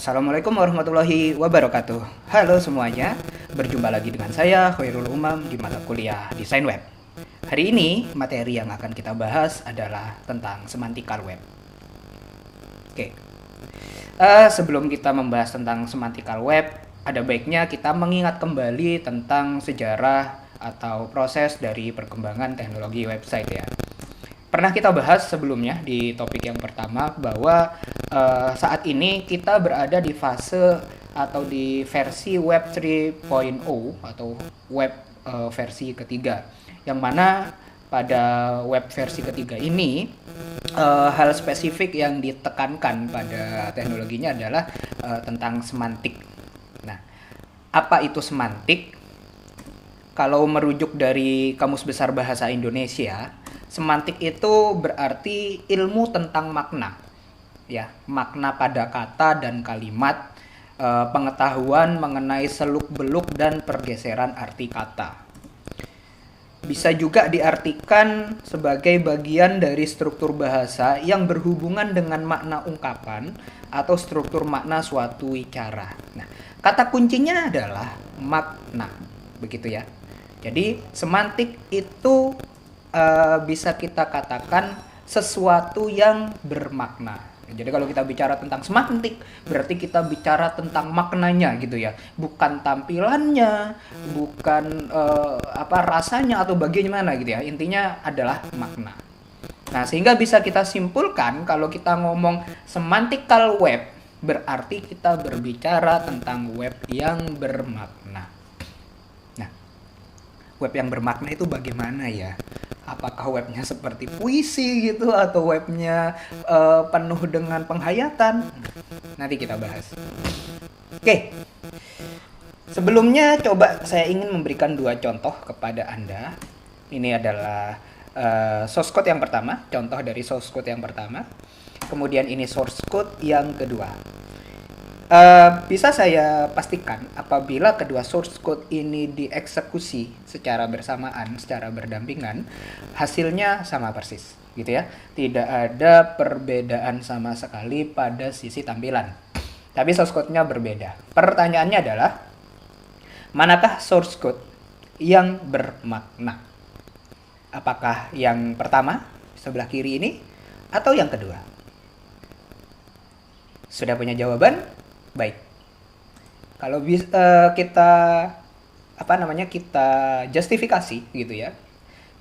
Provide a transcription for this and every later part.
Assalamualaikum warahmatullahi wabarakatuh. Halo semuanya, berjumpa lagi dengan saya Khairul Umam di mata kuliah Desain Web. Hari ini materi yang akan kita bahas adalah tentang semantikal web. Oke, sebelum kita membahas tentang semantikal web, ada baiknya kita mengingat kembali tentang sejarah atau proses dari perkembangan teknologi website ya. Pernah kita bahas sebelumnya di topik yang pertama bahwa saat ini kita berada di fase atau di versi web 3.0 atau web versi ketiga, yang mana pada web versi ketiga ini hal spesifik yang ditekankan pada teknologinya adalah tentang semantik. Nah, apa itu semantik? Kalau merujuk dari Kamus Besar Bahasa Indonesia, semantik itu berarti ilmu tentang makna, ya, makna pada kata dan kalimat, pengetahuan mengenai seluk-beluk dan pergeseran arti kata. Bisa juga diartikan sebagai bagian dari struktur bahasa yang berhubungan dengan makna ungkapan atau struktur makna suatu wicara. Nah, kata kuncinya adalah makna, begitu ya. Jadi semantik itu bisa kita katakan sesuatu yang bermakna. Jadi kalau kita bicara tentang semantik, berarti kita bicara tentang maknanya gitu ya, bukan tampilannya, bukan rasanya atau bagaimana gitu ya. Intinya adalah makna. Nah, sehingga bisa kita simpulkan kalau kita ngomong semantikal web, berarti kita berbicara tentang web yang bermakna. Nah, web yang bermakna itu bagaimana ya? Apakah webnya seperti puisi gitu atau webnya penuh dengan penghayatan? Nanti kita bahas. Oke. Sebelumnya coba saya ingin memberikan dua contoh kepada Anda. Ini adalah source code yang pertama, contoh dari source code yang pertama. Kemudian ini source code yang kedua. Bisa saya pastikan apabila kedua source code ini dieksekusi secara bersamaan, secara berdampingan, hasilnya sama persis, gitu ya. Tidak ada perbedaan sama sekali pada sisi tampilan. Tapi source code-nya berbeda. Pertanyaannya adalah, manakah source code yang bermakna? Apakah yang pertama, sebelah kiri ini, atau yang kedua? Sudah punya jawaban? Baik. Kalau kita kita justifikasi gitu ya.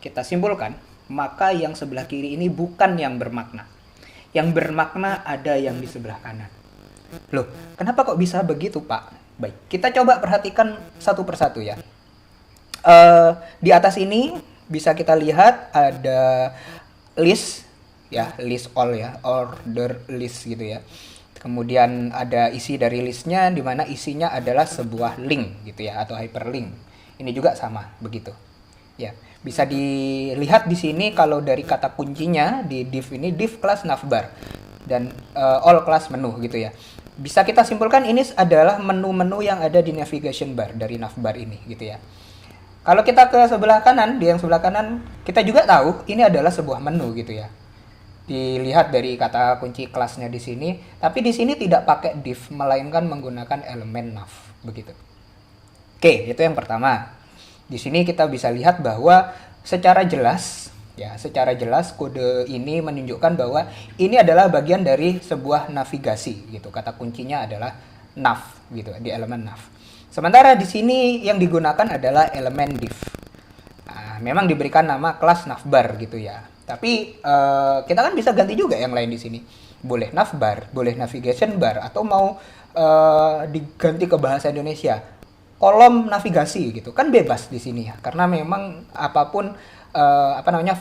Kita simpulkan, maka yang sebelah kiri ini bukan yang bermakna. Yang bermakna ada yang di sebelah kanan. Loh, kenapa kok bisa begitu, Pak? Baik, kita coba perhatikan satu persatu ya. Di atas ini bisa kita lihat ada list ya, list all ya, order list gitu ya. Kemudian ada isi dari listnya, di mana isinya adalah sebuah link gitu ya, atau hyperlink. Ini juga sama begitu. Ya, bisa dilihat di sini kalau dari kata kuncinya di div ini, div class navbar dan all class menu gitu ya. Bisa kita simpulkan ini adalah menu-menu yang ada di navigation bar dari navbar ini gitu ya. Kalau kita ke sebelah kanan, di yang sebelah kanan kita juga tahu ini adalah sebuah menu gitu ya. Dilihat dari kata kunci kelasnya di sini, tapi di sini tidak pakai div, melainkan menggunakan elemen nav, begitu. Oke, itu yang pertama. Di sini kita bisa lihat bahwa secara jelas kode ini menunjukkan bahwa ini adalah bagian dari sebuah navigasi gitu. Kata kuncinya adalah nav gitu, di elemen nav. Sementara di sini yang digunakan adalah elemen div. Nah, memang diberikan nama kelas navbar gitu ya. Tapi kita kan bisa ganti juga yang lain di sini. Boleh navbar, boleh navigation bar, atau mau diganti ke bahasa Indonesia, kolom navigasi gitu. Kan bebas di sini ya. Karena memang apapun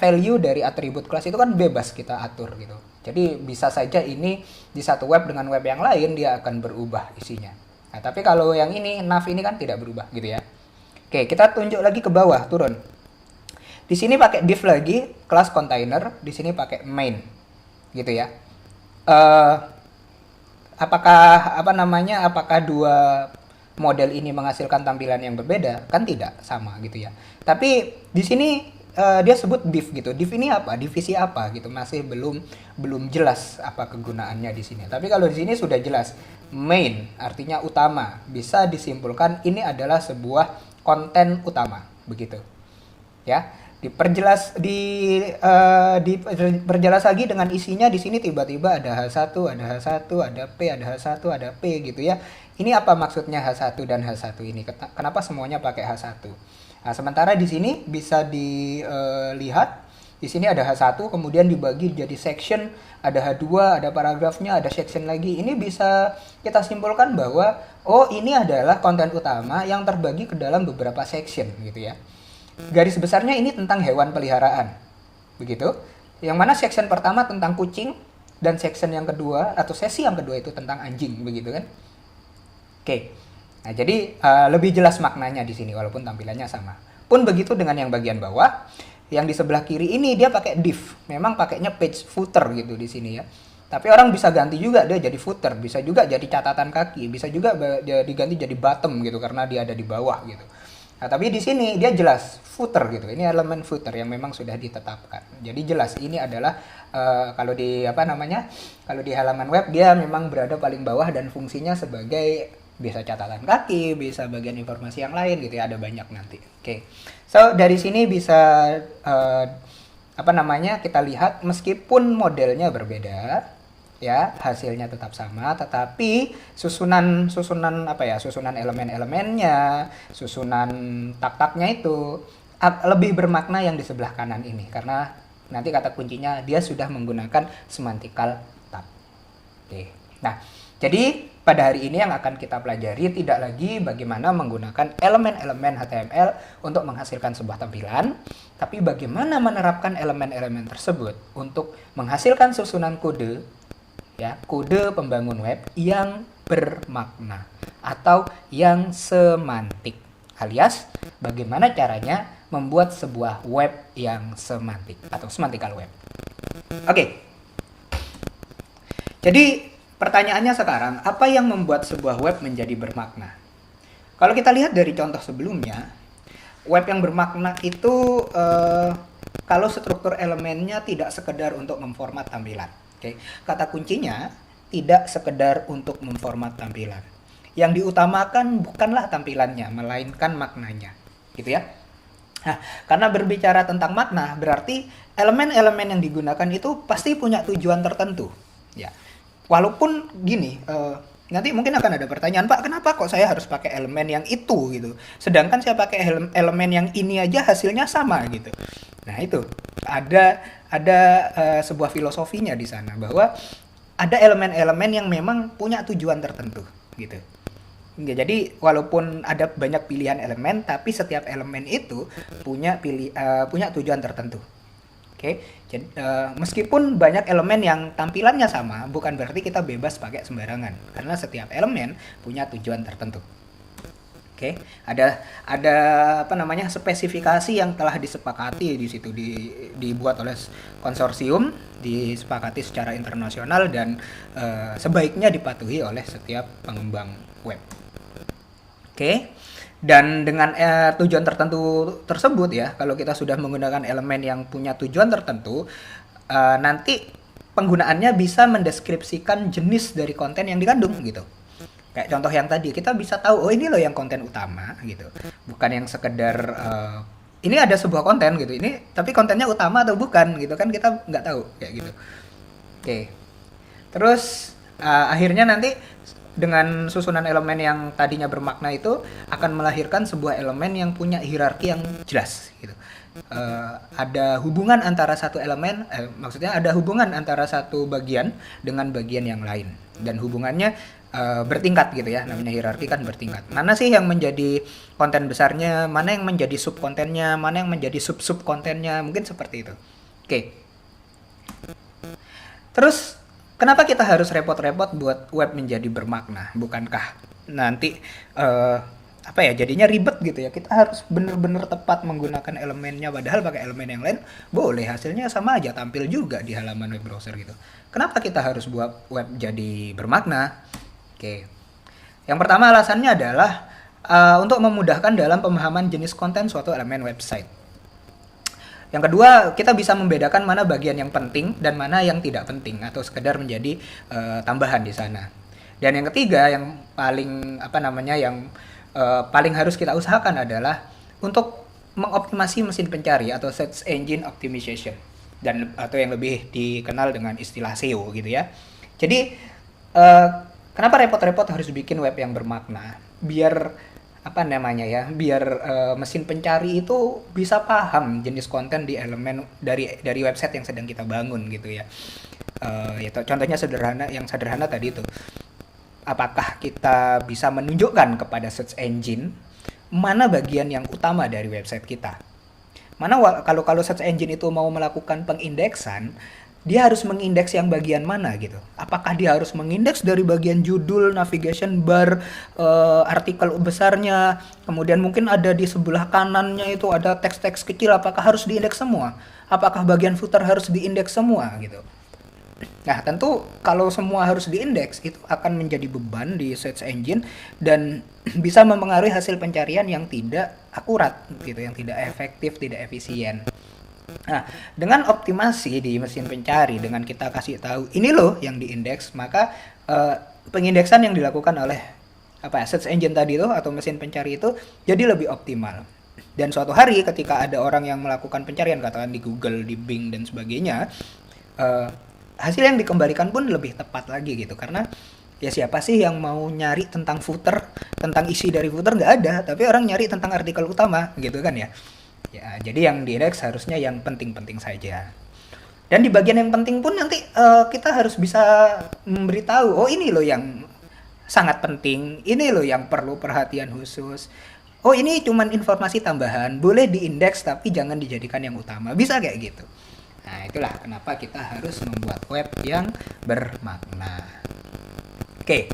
value dari atribut kelas itu kan bebas kita atur gitu. Jadi bisa saja ini di satu web dengan web yang lain dia akan berubah isinya. Nah, tapi kalau yang ini nav ini kan tidak berubah gitu ya. Oke, kita tunjuk lagi ke bawah, turun. Di sini pakai div lagi, kelas container, di sini pakai main. Gitu ya. Apakah dua model ini menghasilkan tampilan yang berbeda? Kan tidak, sama gitu ya. Tapi di sini dia sebut div gitu. Div ini apa? Divisi apa gitu. Masih belum jelas apa kegunaannya di sini. Tapi kalau di sini sudah jelas. main, artinya utama. Bisa disimpulkan ini adalah sebuah konten utama, begitu. Ya, diperjelas lagi dengan isinya. Di sini tiba-tiba ada H1, ada H1, ada P, ada H1, ada P gitu ya. Ini apa maksudnya H1 dan H1 ini? Kenapa semuanya pakai H1? Nah, sementara di sini bisa dilihat di sini ada H1, kemudian dibagi jadi section, ada H2, ada paragrafnya, ada section lagi. Ini bisa kita simpulkan bahwa oh, ini adalah konten utama yang terbagi ke dalam beberapa section gitu ya. Garis besarnya ini tentang hewan peliharaan, begitu. Yang mana section pertama tentang kucing, dan section yang kedua atau sesi yang kedua itu tentang anjing, begitu kan? Oke. Nah, jadi lebih jelas maknanya di sini walaupun tampilannya sama. Pun begitu dengan yang bagian bawah, yang di sebelah kiri ini dia pakai div. Memang pakainya page footer gitu di sini ya. Tapi orang bisa ganti juga dia jadi footer, bisa juga jadi catatan kaki, bisa juga diganti jadi bottom gitu karena dia ada di bawah gitu. Nah, tapi di sini dia jelas footer gitu. Ini elemen footer yang memang sudah ditetapkan. Jadi jelas ini adalah kalau di Kalau di halaman web dia memang berada paling bawah dan fungsinya sebagai bisa catatan kaki, bisa bagian informasi yang lain gitu ya, ada banyak nanti. Oke. So, dari sini bisa kita lihat meskipun modelnya berbeda, ya hasilnya tetap sama, tetapi susunan elemen-elemennya, susunan tak-taknya itu lebih bermakna yang di sebelah kanan ini, karena nanti kata kuncinya dia sudah menggunakan semantical tab. Oke. Nah, jadi pada hari ini yang akan kita pelajari tidak lagi bagaimana menggunakan elemen-elemen HTML untuk menghasilkan sebuah tampilan, tapi bagaimana menerapkan elemen-elemen tersebut untuk menghasilkan susunan kode, ya, kode pembangun web yang bermakna atau yang semantik, alias bagaimana caranya membuat sebuah web yang semantik atau semantical web. Oke. Jadi pertanyaannya sekarang, apa yang membuat sebuah web menjadi bermakna? Kalau kita lihat dari contoh sebelumnya, web yang bermakna itu kalau struktur elemennya tidak sekedar untuk memformat tampilan. Oke. Kata kuncinya tidak sekedar untuk memformat tampilan. Yang diutamakan bukanlah tampilannya, melainkan maknanya. Gitu ya. Nah, karena berbicara tentang makna, berarti elemen-elemen yang digunakan itu pasti punya tujuan tertentu. Ya. Walaupun gini, nanti mungkin akan ada pertanyaan, Pak, kenapa kok saya harus pakai elemen yang itu gitu? Sedangkan saya pakai elemen yang ini aja hasilnya sama gitu. Nah, itu ada sebuah filosofinya di sana bahwa ada elemen-elemen yang memang punya tujuan tertentu gitu. Ya, jadi walaupun ada banyak pilihan elemen, tapi setiap elemen itu punya tujuan tertentu. Oke, jadi meskipun banyak elemen yang tampilannya sama, bukan berarti kita bebas pakai sembarangan, karena setiap elemen punya tujuan tertentu. Oke, ada spesifikasi yang telah disepakati di situ, dibuat oleh konsorsium, disepakati secara internasional dan sebaiknya dipatuhi oleh setiap pengembang web. Oke. Dan dengan tujuan tertentu tersebut ya, kalau kita sudah menggunakan elemen yang punya tujuan tertentu, nanti penggunaannya bisa mendeskripsikan jenis dari konten yang dikandung gitu. Kayak contoh yang tadi, kita bisa tahu, oh ini loh yang konten utama gitu. Bukan yang sekedar, ini ada sebuah konten gitu, ini tapi kontennya utama atau bukan gitu kan, kita nggak tahu kayak gitu. Oke. Terus akhirnya nanti dengan susunan elemen yang tadinya bermakna itu akan melahirkan sebuah elemen yang punya hierarki yang jelas gitu. Ada hubungan antara satu elemen, maksudnya ada hubungan antara satu bagian dengan bagian yang lain, dan hubungannya bertingkat gitu ya, namanya hierarki kan bertingkat. Mana sih yang menjadi konten besarnya, mana yang menjadi sub kontennya, mana yang menjadi sub kontennya, mungkin seperti itu. Oke. Terus kenapa kita harus repot-repot buat web menjadi bermakna? Bukankah nanti jadinya ribet gitu ya? Kita harus benar-benar tepat menggunakan elemennya, padahal pakai elemen yang lain boleh, hasilnya sama aja, tampil juga di halaman web browser gitu. Kenapa kita harus buat web jadi bermakna? Oke. Yang pertama alasannya adalah untuk memudahkan dalam pemahaman jenis konten suatu elemen website. Yang kedua, kita bisa membedakan mana bagian yang penting dan mana yang tidak penting atau sekedar menjadi tambahan di sana. Dan yang ketiga yang paling paling harus kita usahakan adalah untuk mengoptimasi mesin pencari atau search engine optimization, dan atau yang lebih dikenal dengan istilah SEO gitu ya. Jadi kenapa repot-repot harus bikin web yang bermakna? Biar biar mesin pencari itu bisa paham jenis konten di elemen dari website yang sedang kita bangun gitu ya. Contohnya sederhana tadi itu, apakah kita bisa menunjukkan kepada search engine mana bagian yang utama dari website kita. Kalau search engine itu mau melakukan pengindeksan, dia harus mengindeks yang bagian mana gitu. Apakah dia harus mengindeks dari bagian judul, navigation bar, artikel besarnya, kemudian mungkin ada di sebelah kanannya itu ada teks-teks kecil, apakah harus diindeks semua? Apakah bagian footer harus diindeks semua gitu? Nah, tentu kalau semua harus diindeks, itu akan menjadi beban di search engine dan bisa mempengaruhi hasil pencarian yang tidak akurat gitu, yang tidak efektif, tidak efisien. Nah, dengan optimasi di mesin pencari, dengan kita kasih tahu ini loh yang diindeks, maka pengindeksan yang dilakukan oleh search engine tadi itu atau mesin pencari itu jadi lebih optimal. Dan suatu hari ketika ada orang yang melakukan pencarian, katakan di Google, di Bing dan sebagainya, hasil yang dikembalikan pun lebih tepat lagi gitu, karena ya siapa sih yang mau nyari tentang footer, tentang isi dari footer, nggak ada, tapi orang nyari tentang artikel utama gitu kan ya. Ya, jadi yang diindeks harusnya yang penting-penting saja. Dan di bagian yang penting pun nanti kita harus bisa memberitahu, oh ini loh yang sangat penting, ini loh yang perlu perhatian khusus. Oh ini cuman informasi tambahan, boleh diindeks tapi jangan dijadikan yang utama. Bisa kayak gitu. Nah, itulah kenapa kita harus membuat web yang bermakna. Oke.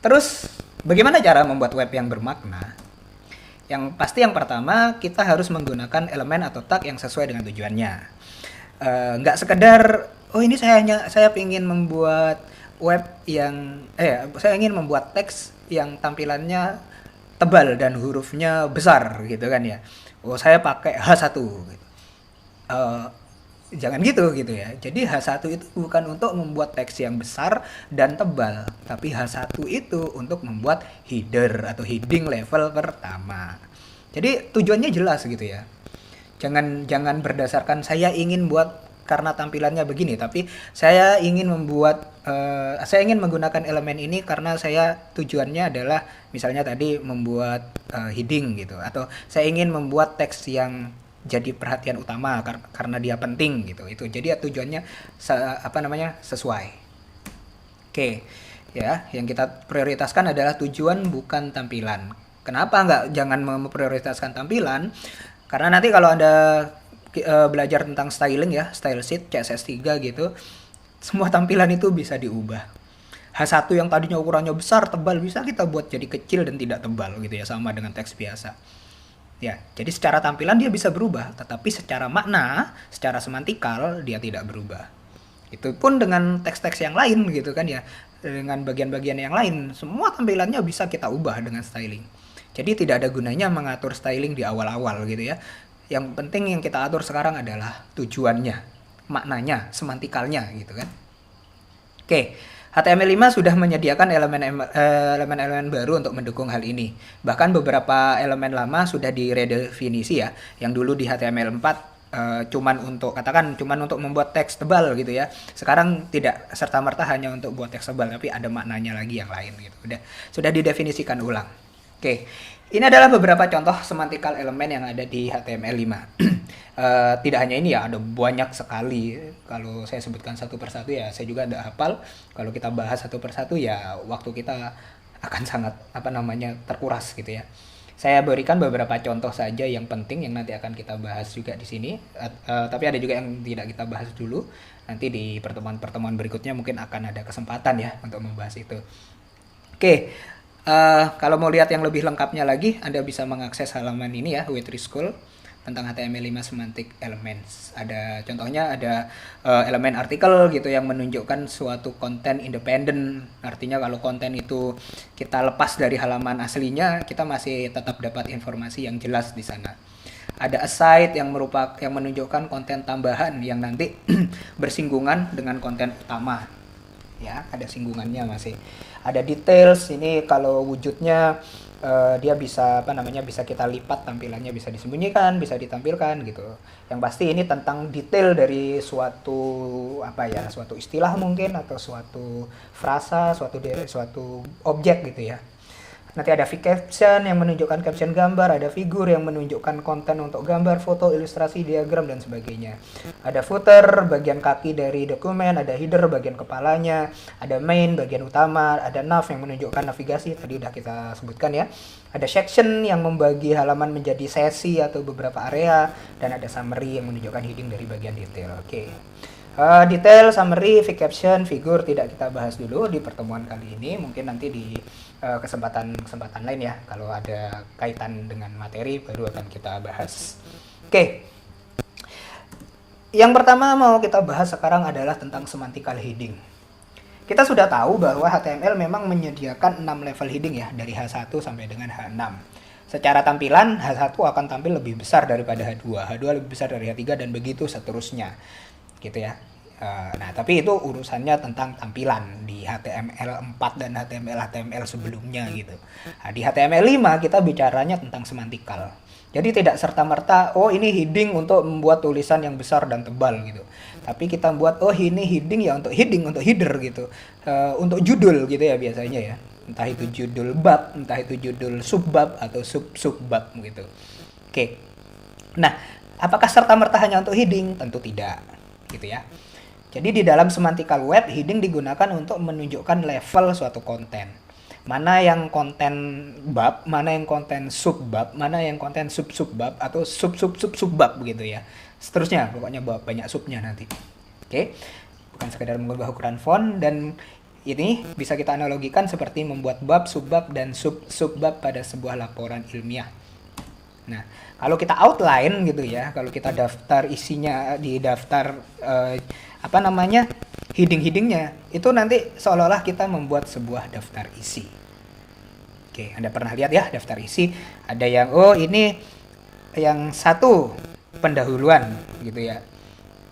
Terus bagaimana cara membuat web yang bermakna? Yang pasti yang pertama, kita harus menggunakan elemen atau tag yang sesuai dengan tujuannya. Nggak sekedar, oh ini saya ingin membuat web yang, saya ingin membuat teks yang tampilannya tebal dan hurufnya besar gitu kan ya. Oh saya pakai H1 gitu. Jangan gitu ya. Jadi H1 itu bukan untuk membuat teks yang besar dan tebal, tapi H1 itu untuk membuat header atau heading level pertama. Jadi tujuannya jelas gitu ya. Jangan berdasarkan saya ingin buat karena tampilannya begini, tapi saya ingin menggunakan elemen ini karena saya tujuannya adalah misalnya tadi membuat heading gitu, atau saya ingin membuat teks yang jadi perhatian utama karena dia penting gitu. Itu jadi tujuannya sesuai. Oke, ya, yang kita prioritaskan adalah tujuan bukan tampilan. Kenapa jangan memprioritaskan tampilan? Karena nanti kalau Anda belajar tentang styling ya, style sheet, CSS3 gitu, semua tampilan itu bisa diubah. H1 yang tadinya ukurannya besar, tebal, bisa kita buat jadi kecil dan tidak tebal gitu ya, sama dengan teks biasa. Ya, jadi secara tampilan dia bisa berubah, tetapi secara makna, secara semantikal dia tidak berubah. Itu pun dengan teks-teks yang lain gitu kan ya, dengan bagian-bagian yang lain, semua tampilannya bisa kita ubah dengan styling. Jadi tidak ada gunanya mengatur styling di awal-awal gitu ya. Yang penting yang kita atur sekarang adalah tujuannya, maknanya, semantikalnya gitu kan. Oke. HTML5 sudah menyediakan elemen-elemen baru untuk mendukung hal ini. Bahkan beberapa elemen lama sudah diredefinisi ya. Yang dulu di HTML4 cuman untuk membuat teks tebal gitu ya. Sekarang tidak serta-merta hanya untuk buat teks tebal, tapi ada maknanya lagi yang lain gitu. Sudah didefinisikan ulang. Oke. Ini adalah beberapa contoh semantikal elemen yang ada di HTML5. Tidak hanya ini ya, ada banyak sekali. Kalau saya sebutkan satu persatu ya, saya juga tidak hafal. Kalau kita bahas satu persatu ya, waktu kita akan sangat terkuras gitu ya. Saya berikan beberapa contoh saja yang penting yang nanti akan kita bahas juga di sini. Tapi ada juga yang tidak kita bahas dulu. Nanti di pertemuan-pertemuan berikutnya mungkin akan ada kesempatan ya untuk membahas itu. Oke. Kalau mau lihat yang lebih lengkapnya lagi, Anda bisa mengakses halaman ini ya, Web3School, tentang HTML5 Semantic Elements. Ada contohnya, ada elemen artikel gitu yang menunjukkan suatu konten independen. Artinya kalau konten itu kita lepas dari halaman aslinya, kita masih tetap dapat informasi yang jelas di sana. Ada aside yang menunjukkan konten tambahan yang nanti bersinggungan dengan konten utama. ya, ada singgungannya masih. Ada details, ini kalau wujudnya dia bisa apa namanya, bisa kita lipat tampilannya, bisa disembunyikan, bisa ditampilkan gitu. Yang pasti ini tentang detail dari suatu apa ya, suatu istilah mungkin, atau suatu frasa, suatu objek gitu ya. Nanti ada caption yang menunjukkan caption gambar, ada figur yang menunjukkan konten untuk gambar, foto, ilustrasi, diagram, dan sebagainya. Ada footer, bagian kaki dari dokumen, ada header, bagian kepalanya, ada main, bagian utama, ada nav yang menunjukkan navigasi, tadi udah kita sebutkan ya. Ada section yang membagi halaman menjadi sesi atau beberapa area, dan ada summary yang menunjukkan heading dari bagian detail. Oke. Detail, summary, caption, figur tidak kita bahas dulu di pertemuan kali ini. Mungkin nanti di kesempatan lain ya, kalau ada kaitan dengan materi baru akan kita bahas. Oke. Yang pertama mau kita bahas sekarang adalah tentang semantical heading. Kita sudah tahu bahwa HTML memang menyediakan 6 level heading ya, dari H1 sampai dengan H6. Secara tampilan, H1 akan tampil lebih besar daripada H2, H2 lebih besar dari H3, dan begitu seterusnya. Gitu ya. Nah, tapi itu urusannya tentang tampilan di HTML4 dan HTML sebelumnya gitu. Nah, di HTML5 kita bicaranya tentang semantikal. Jadi tidak serta-merta, oh ini heading untuk membuat tulisan yang besar dan tebal gitu. Tapi kita buat, oh ini heading ya untuk heading, untuk header gitu. Untuk judul gitu ya biasanya ya. Entah itu judul bab, entah itu judul subbab atau sub-subbab gitu. Oke. Nah, apakah serta-merta hanya untuk heading? Tentu tidak. Gitu ya. Jadi di dalam semantical web, heading digunakan untuk menunjukkan level suatu konten. Mana yang konten bab, mana yang konten subbab, mana yang konten sub-subbab atau sub-sub-sub-subbab begitu ya. Seterusnya, pokoknya banyak subnya nanti. Oke. Bukan sekedar mengubah ukuran font, dan ini bisa kita analogikan seperti membuat bab, subbab, dan sub-subbab pada sebuah laporan ilmiah. Nah, kalau kita outline gitu ya, kalau kita daftar isinya di daftar heading-headingnya, itu nanti seolah-olah kita membuat sebuah daftar isi. Oke, Anda pernah lihat ya daftar isi, ada yang ini yang satu pendahuluan gitu ya,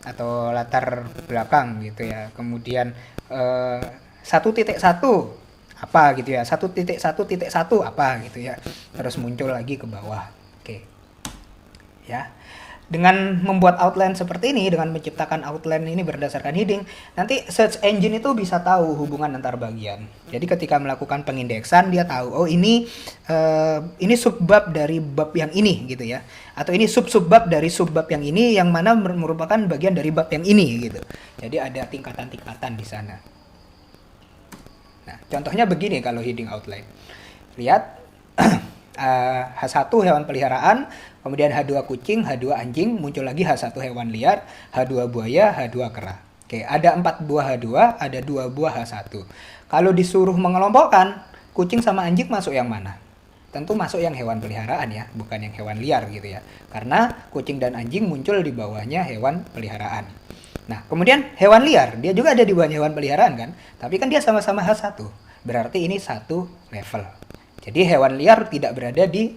atau latar belakang gitu ya, kemudian 1.1 apa gitu ya, 1.1.1 apa gitu ya, terus muncul lagi ke bawah. Oke. Ya. Dengan membuat outline seperti ini, dengan menciptakan outline ini berdasarkan heading, nanti search engine itu bisa tahu hubungan antar bagian. Jadi ketika melakukan pengindeksan, dia tahu, oh ini subbab dari bab yang ini gitu ya, atau ini sub-subbab dari subbab yang ini, yang mana merupakan bagian dari bab yang ini gitu. Jadi ada tingkatan-tingkatan di sana. Nah, contohnya begini kalau heading outline. Lihat. H1 hewan peliharaan, kemudian H2 kucing, H2 anjing, muncul lagi H1 hewan liar, H2 buaya, H2 kera. Oke, ada 4 buah H2, ada 2 buah H1. Kalau disuruh mengelompokkan, kucing sama anjing masuk yang mana? Tentu masuk yang hewan peliharaan ya, bukan yang hewan liar gitu ya. Karena kucing dan anjing muncul di bawahnya hewan peliharaan. Nah, kemudian hewan liar, dia juga ada di bawah hewan peliharaan kan? Tapi kan dia sama-sama H1. Berarti ini satu level. Jadi hewan liar tidak berada di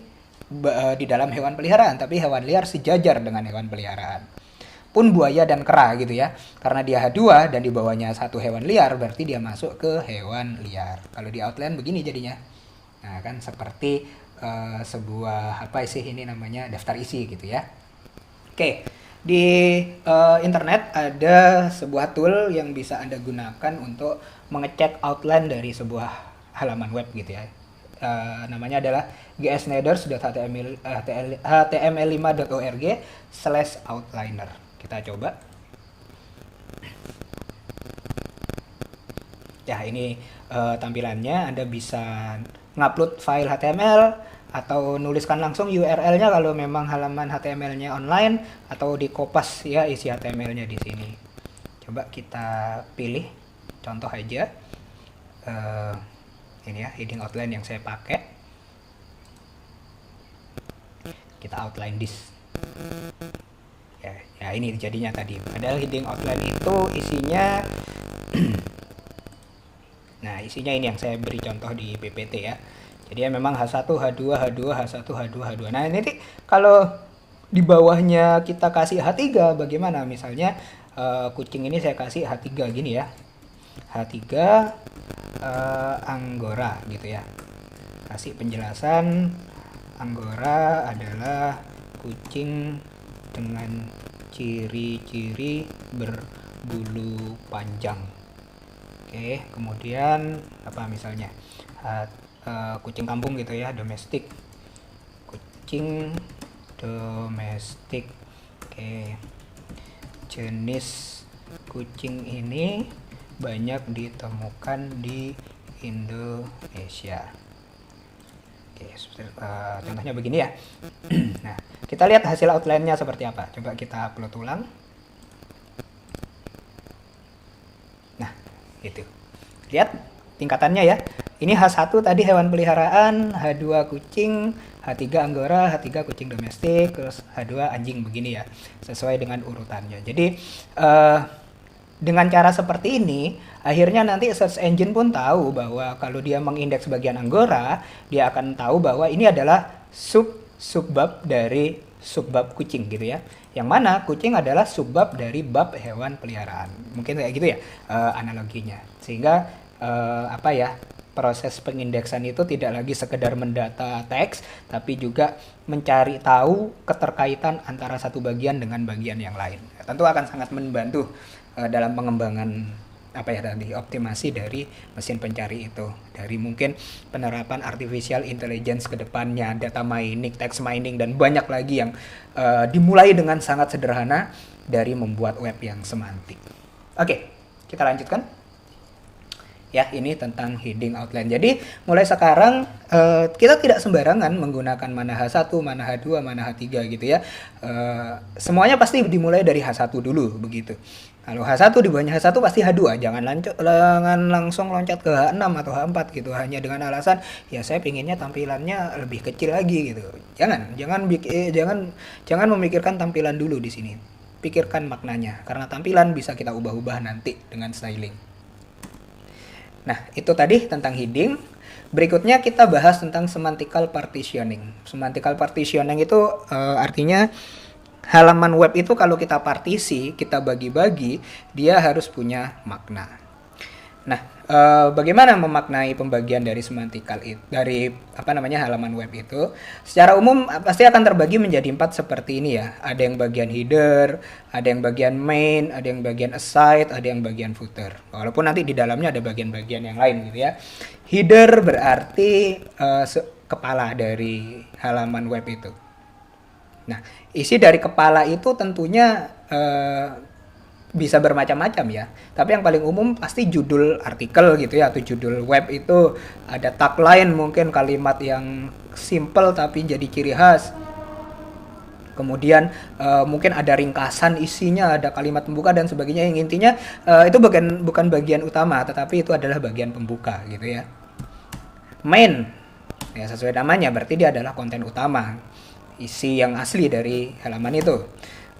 dalam hewan peliharaan, tapi hewan liar sejajar dengan hewan peliharaan. Pun buaya dan kera gitu ya. Karena dia H2 dan di bawahnya satu hewan liar, berarti dia masuk ke hewan liar. Kalau di outline begini jadinya. Nah, kan seperti sebuah daftar isi gitu ya. Oke. Di internet ada sebuah tool yang bisa Anda gunakan untuk mengecek outline dari sebuah halaman web gitu ya. Namanya adalah gsnaders.html5.org/outliner. Kita coba. Ya, ini tampilannya. Anda bisa ngupload file HTML atau nuliskan langsung URL-nya kalau memang halaman HTML-nya online, atau di kopas ya isi HTML-nya di sini. Coba kita pilih contoh aja. Ini ya heading outline yang saya pakai. Kita outline this. Ya ini jadinya tadi. Padahal heading outline itu isinya nah, isinya ini yang saya beri contoh di PPT ya. Jadi ya memang H1, H2, H2, H1, H2, H2. Nah, ini kalau di bawahnya kita kasih H3 bagaimana? Misalnya kucing ini saya kasih H3 gini ya. H3 Anggora gitu ya. Kasih penjelasan, Anggora adalah kucing dengan ciri-ciri berbulu panjang. Oke, kemudian apa misalnya kucing kampung gitu ya, domestik, kucing domestik. Oke, jenis kucing ini banyak ditemukan di Indonesia. Oke, contohnya begini ya. Nah, kita lihat hasil outline-nya seperti apa. Coba kita upload ulang. Nah, itu. Lihat tingkatannya ya. Ini H1 tadi hewan peliharaan, H2 kucing, H3 Anggora, H3 kucing domestik, terus H2 anjing, begini ya. Sesuai dengan urutannya. Jadi dengan cara seperti ini, akhirnya nanti search engine pun tahu bahwa kalau dia mengindeks bagian Anggora, dia akan tahu bahwa ini adalah subbab dari subbab kucing gitu ya. Yang mana kucing adalah subbab dari bab hewan peliharaan. Mungkin kayak gitu ya analoginya. Sehingga proses pengindeksan itu tidak lagi sekedar mendata teks, tapi juga mencari tahu keterkaitan antara satu bagian dengan bagian yang lain. Tentu akan sangat membantu dalam pengembangan optimasi dari mesin pencari itu, dari mungkin penerapan artificial intelligence ke depannya, data mining, text mining, dan banyak lagi yang dimulai dengan sangat sederhana dari membuat web yang semantik. Oke, kita lanjutkan. Ya, ini tentang heading outline. Jadi mulai sekarang kita tidak sembarangan menggunakan mana H1, mana H2, mana H3 gitu ya. Semuanya pasti dimulai dari H1 dulu begitu. Kalau H1 di bawahnya H1 pasti H2. Jangan langsung loncat ke H6 atau H4 gitu hanya dengan alasan ya saya pinginnya tampilannya lebih kecil lagi gitu. Jangan memikirkan tampilan dulu di sini. Pikirkan maknanya, karena tampilan bisa kita ubah-ubah nanti dengan styling. Nah, itu tadi tentang heading. Berikutnya kita bahas tentang semantical partitioning. Semantical partitioning itu artinya halaman web itu kalau kita partisi, kita bagi-bagi, dia harus punya makna. Nah, bagaimana memaknai pembagian dari semantical itu, dari halaman web itu? Secara umum pasti akan terbagi menjadi 4 seperti ini ya. Ada yang bagian header, ada yang bagian main, ada yang bagian aside, ada yang bagian footer. Walaupun nanti di dalamnya ada bagian-bagian yang lain gitu ya. Header berarti kepala dari halaman web itu. Nah, isi dari kepala itu tentunya bisa bermacam-macam ya. Tapi yang paling umum pasti judul artikel gitu ya, atau judul web itu ada tagline, mungkin kalimat yang simple tapi jadi ciri khas. Kemudian mungkin ada ringkasan isinya, ada kalimat pembuka dan sebagainya, yang intinya itu bukan bagian utama, tetapi itu adalah bagian pembuka gitu ya. Main, ya sesuai namanya, berarti dia adalah konten utama, isi yang asli dari halaman itu.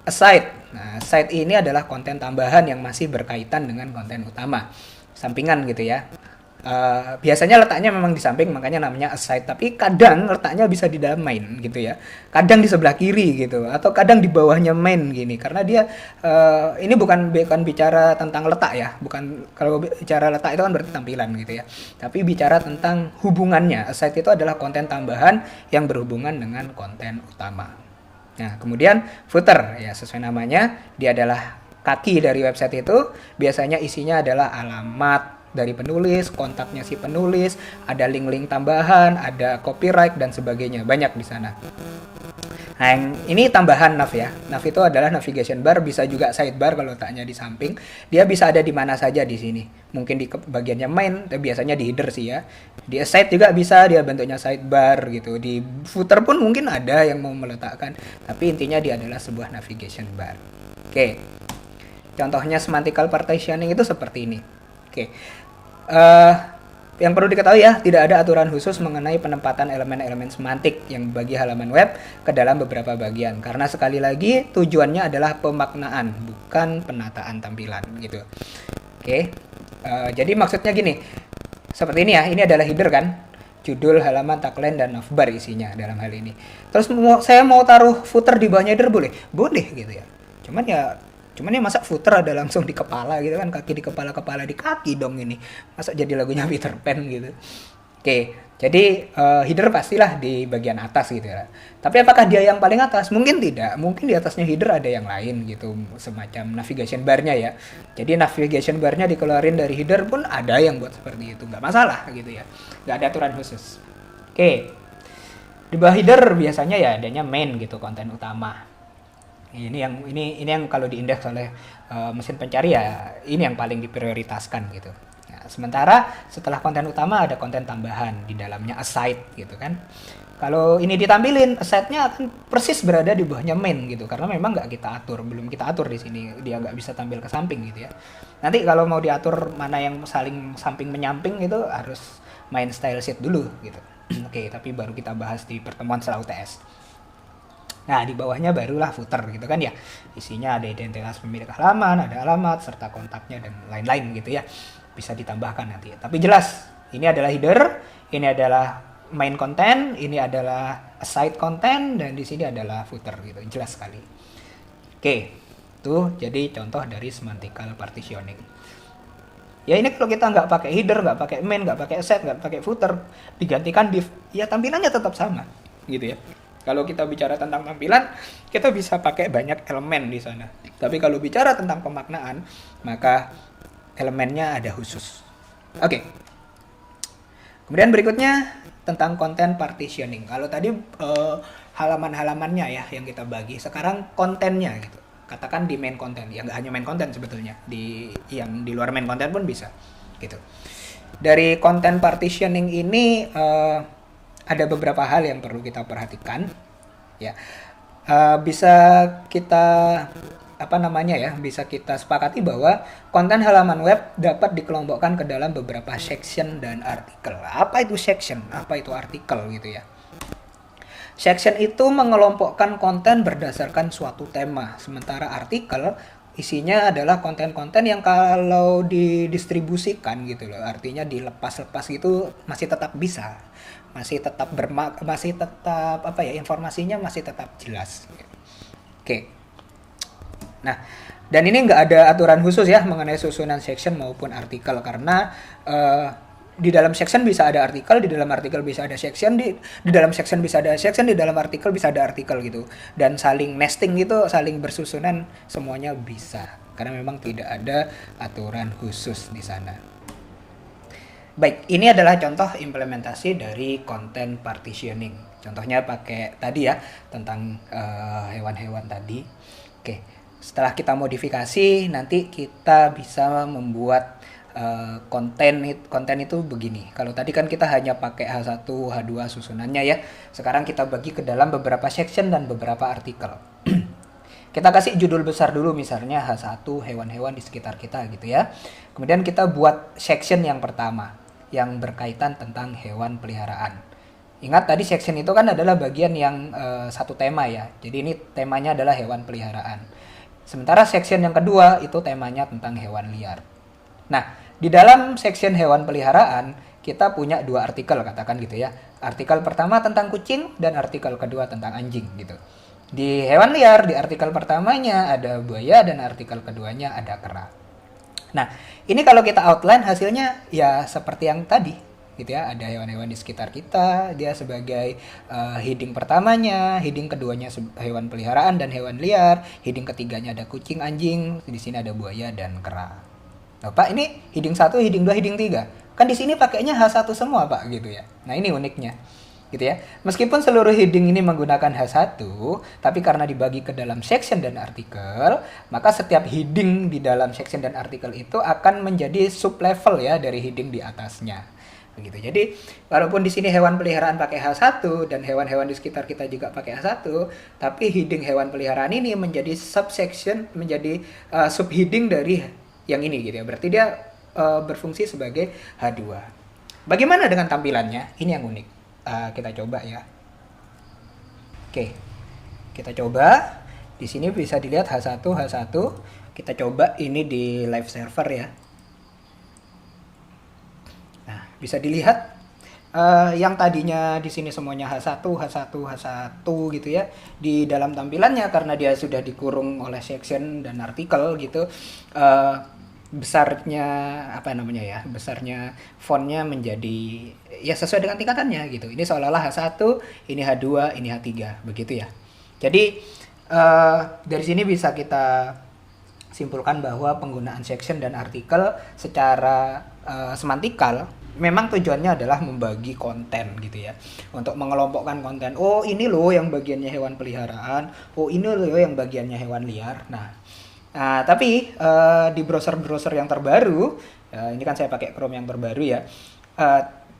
Aside, nah aside ini adalah konten tambahan yang masih berkaitan dengan konten utama, sampingan gitu ya. Biasanya letaknya memang di samping, makanya namanya aside, tapi kadang letaknya bisa di dalam main gitu ya, kadang di sebelah kiri gitu, atau kadang di bawahnya main gini, karena dia ini bukan bicara tentang letak ya, bukan, kalau bicara letak itu kan berarti tampilan gitu ya, tapi bicara tentang hubungannya. Aside itu adalah konten tambahan yang berhubungan dengan konten utama. Nah, kemudian footer, ya sesuai namanya, dia adalah kaki dari website itu. Biasanya isinya adalah alamat dari penulis, kontaknya si penulis, ada link-link tambahan, ada copyright dan sebagainya, banyak di sana. Nah, yang ini tambahan nav ya. Nav itu adalah navigation bar, bisa juga sidebar kalau letaknya di samping. Dia bisa ada di mana saja di sini. Mungkin di bagiannya main, tapi biasanya di header sih ya. Di aside juga bisa, dia bentuknya sidebar gitu. Di footer pun mungkin ada yang mau meletakkan, tapi intinya dia adalah sebuah navigation bar. Oke. Contohnya semantical partitioning itu seperti ini. Oke. Yang perlu diketahui ya, tidak ada aturan khusus mengenai penempatan elemen-elemen semantik yang bagi halaman web ke dalam beberapa bagian. Karena sekali lagi tujuannya adalah pemaknaan, bukan penataan tampilan gitu. Oke, jadi maksudnya gini, seperti ini ya, ini adalah header kan, judul, halaman, tagline, dan navbar isinya dalam hal ini. Terus saya mau taruh footer di bawahnya header boleh? Boleh gitu ya. Cuman ya Cuman ya masa footer ada langsung di kepala gitu kan, kaki di kepala, kepala di kaki dong ini. Masa jadi lagunya Peter Pan gitu. Oke, jadi header pastilah di bagian atas gitu ya. Tapi apakah dia yang paling atas? Mungkin tidak. Mungkin di atasnya header ada yang lain gitu, semacam navigation bar-nya ya. Jadi navigation bar-nya dikeluarin dari header pun ada yang buat seperti itu, nggak masalah gitu ya. Nggak ada aturan khusus. Oke, di bawah header biasanya ya adanya main gitu, konten utama. Ini yang kalau diindeks oleh mesin pencari ya ini yang paling diprioritaskan gitu. Ya, sementara setelah konten utama ada konten tambahan di dalamnya aside gitu kan. Kalau ini ditampilin, aside-nya akan persis berada di bawahnya main gitu, karena memang nggak kita atur, belum kita atur di sini, dia nggak bisa tampil ke samping gitu ya. Nanti kalau mau diatur mana yang saling samping menyamping itu harus main style sheet dulu gitu. Oke, tapi baru kita bahas di pertemuan setelah UTS. Nah, di bawahnya barulah footer gitu kan ya. Isinya ada identitas pemilik halaman, ada alamat, serta kontaknya dan lain-lain gitu ya. Bisa ditambahkan nanti. Tapi jelas, ini adalah header, ini adalah main content, ini adalah aside content, dan di sini adalah footer gitu. Jelas sekali. Oke, itu jadi contoh dari semantical partitioning. Ya ini kalau kita nggak pakai header, nggak pakai main, nggak pakai aside, nggak pakai footer, digantikan div, ya tampilannya tetap sama gitu ya. Kalau kita bicara tentang tampilan, kita bisa pakai banyak elemen di sana. Tapi kalau bicara tentang pemaknaan, maka elemennya ada khusus. Oke. Kemudian berikutnya tentang content partitioning. Kalau tadi halaman-halamannya ya yang kita bagi, sekarang kontennya gitu. Katakan di main content, ya nggak hanya main content sebetulnya, yang di luar main content pun bisa gitu. Dari content partitioning ini ada beberapa hal yang perlu kita perhatikan ya. Bisa kita bisa kita sepakati bahwa konten halaman web dapat dikelompokkan ke dalam beberapa section dan artikel. Apa itu section? Apa itu artikel gitu ya. Section itu mengelompokkan konten berdasarkan suatu tema, sementara artikel isinya adalah konten-konten yang kalau didistribusikan gitu loh, artinya dilepas-lepas gitu masih tetap bisa, masih tetap informasinya masih tetap jelas. Oke. Nah, dan ini nggak ada aturan khusus ya mengenai susunan section maupun artikel, karena di dalam section bisa ada artikel, di dalam artikel bisa ada section, di dalam section bisa ada section, di dalam artikel bisa ada artikel gitu. Dan saling nesting gitu, saling bersusunan, semuanya bisa. Karena memang tidak ada aturan khusus di sana. Baik, ini adalah contoh implementasi dari content partitioning. Contohnya pakai tadi ya, tentang hewan-hewan tadi. Oke, setelah kita modifikasi, nanti kita bisa membuat konten itu begini. Kalau tadi kan kita hanya pakai H1, H2 susunannya ya. Sekarang kita bagi ke dalam beberapa section dan beberapa artikel. Kita kasih judul besar dulu, misalnya H1 hewan-hewan di sekitar kita gitu ya. Kemudian kita buat section yang pertama yang berkaitan tentang hewan peliharaan. Ingat tadi section itu kan adalah bagian yang satu tema ya. Jadi ini temanya adalah hewan peliharaan. Sementara section yang kedua itu temanya tentang hewan liar. Nah, di dalam section hewan peliharaan, kita punya dua artikel katakan gitu ya. Artikel pertama tentang kucing dan artikel kedua tentang anjing gitu. Di hewan liar, di artikel pertamanya ada buaya dan artikel keduanya ada kera. Nah, ini kalau kita outline hasilnya ya seperti yang tadi gitu ya. Ada hewan-hewan di sekitar kita, dia sebagai heading pertamanya, heading keduanya hewan peliharaan dan hewan liar, heading ketiganya ada kucing, anjing, di sini ada buaya dan kera. Nah, Pak, ini heading 1, heading 2, heading 3. Kan di sini pakainya H1 semua, Pak, gitu ya. Nah, ini uniknya. Gitu ya. Meskipun seluruh heading ini menggunakan H1, tapi karena dibagi ke dalam section dan artikel, maka setiap heading di dalam section dan artikel itu akan menjadi sub level ya dari heading di atasnya. Begitu. Jadi, walaupun di sini hewan peliharaan pakai H1 dan hewan-hewan di sekitar kita juga pakai H1, tapi heading hewan peliharaan ini menjadi subsection, menjadi subheading dari yang ini gitu ya. Berarti dia berfungsi sebagai H2. Bagaimana dengan tampilannya? Ini yang unik. Kita coba ya. Oke. Kita coba. Di sini bisa dilihat H1, H1. Kita coba ini di live server ya. Nah, bisa dilihat yang tadinya di sini semuanya H1, H1, H1 gitu ya, di dalam tampilannya karena dia sudah dikurung oleh section dan artikel gitu, besarnya apa namanya ya, besarnya fontnya menjadi ya sesuai dengan tingkatannya gitu. Ini seolah-olah H1, ini H2, ini H3 begitu ya. Jadi dari sini bisa kita simpulkan bahwa penggunaan section dan artikel secara semantikal memang tujuannya adalah membagi konten gitu ya, untuk mengelompokkan konten. Oh ini loh yang bagiannya hewan peliharaan, oh ini loh yang bagiannya hewan liar. Nah, tapi di browser-browser yang terbaru, ini kan saya pakai Chrome yang terbaru ya,